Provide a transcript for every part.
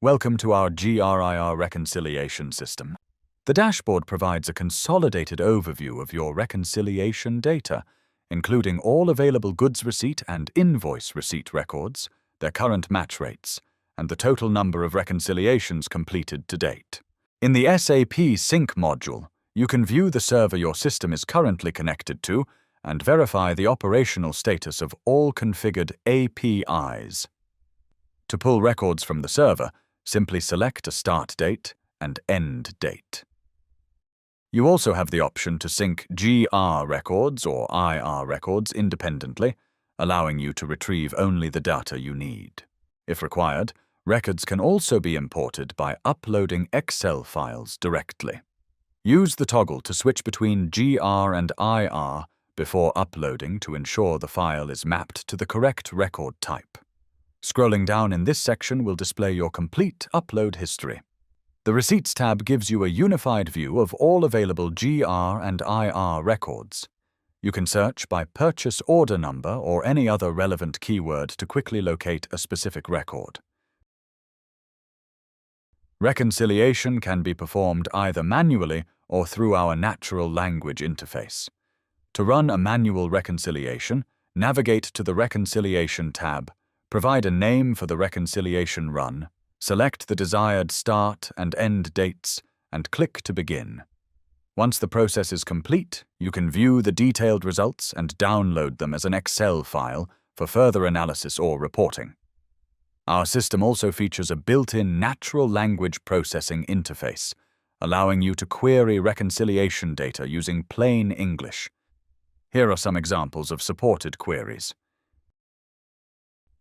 Welcome to our GRIR reconciliation system. The dashboard provides a consolidated overview of your reconciliation data, including all available goods receipt and invoice receipt records, their current match rates, and the total number of reconciliations completed to date. In the SAP Sync module, you can view the server your system is currently connected to and verify the operational status of all configured APIs. To pull records from the server, simply select a start date and end date. You also have the option to sync GR records or IR records independently, allowing you to retrieve only the data you need. If required, records can also be imported by uploading Excel files directly. Use the toggle to switch between GR and IR before uploading to ensure the file is mapped to the correct record type. Scrolling down in this section will display your complete upload history. The Receipts tab gives you a unified view of all available GR and IR records. You can search by purchase order number or any other relevant keyword to quickly locate a specific record. Reconciliation can be performed either manually or through our natural language interface. To run a manual reconciliation, navigate to the Reconciliation tab, provide a name for the reconciliation run, select the desired start and end dates, and click to begin. Once the process is complete, you can view the detailed results and download them as an Excel file for further analysis or reporting. Our system also features a built-in natural language processing interface, allowing you to query reconciliation data using plain English. Here are some examples of supported queries.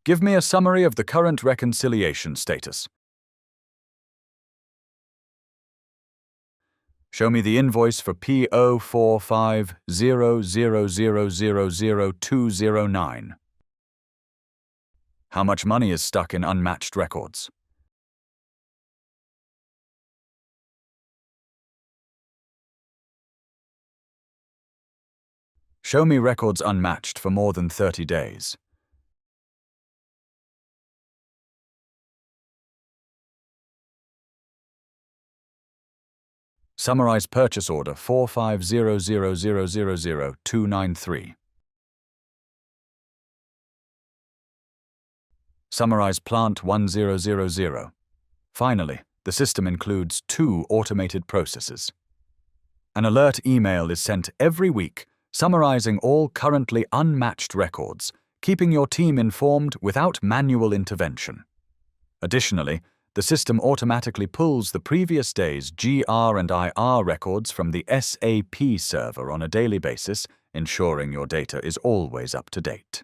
Give me a summary of the current reconciliation status. Show me the invoice for P04500000209. How much money is stuck in unmatched records? Show me records unmatched for more than 30 days. Summarize purchase order 4500000293. Summarize plant 1000. Finally, the system includes 2 automated processes. An alert email is sent every week, summarizing all currently unmatched records, keeping your team informed without manual intervention. Additionally, the system automatically pulls the previous day's GR and IR records from the SAP server on a daily basis, ensuring your data is always up to date.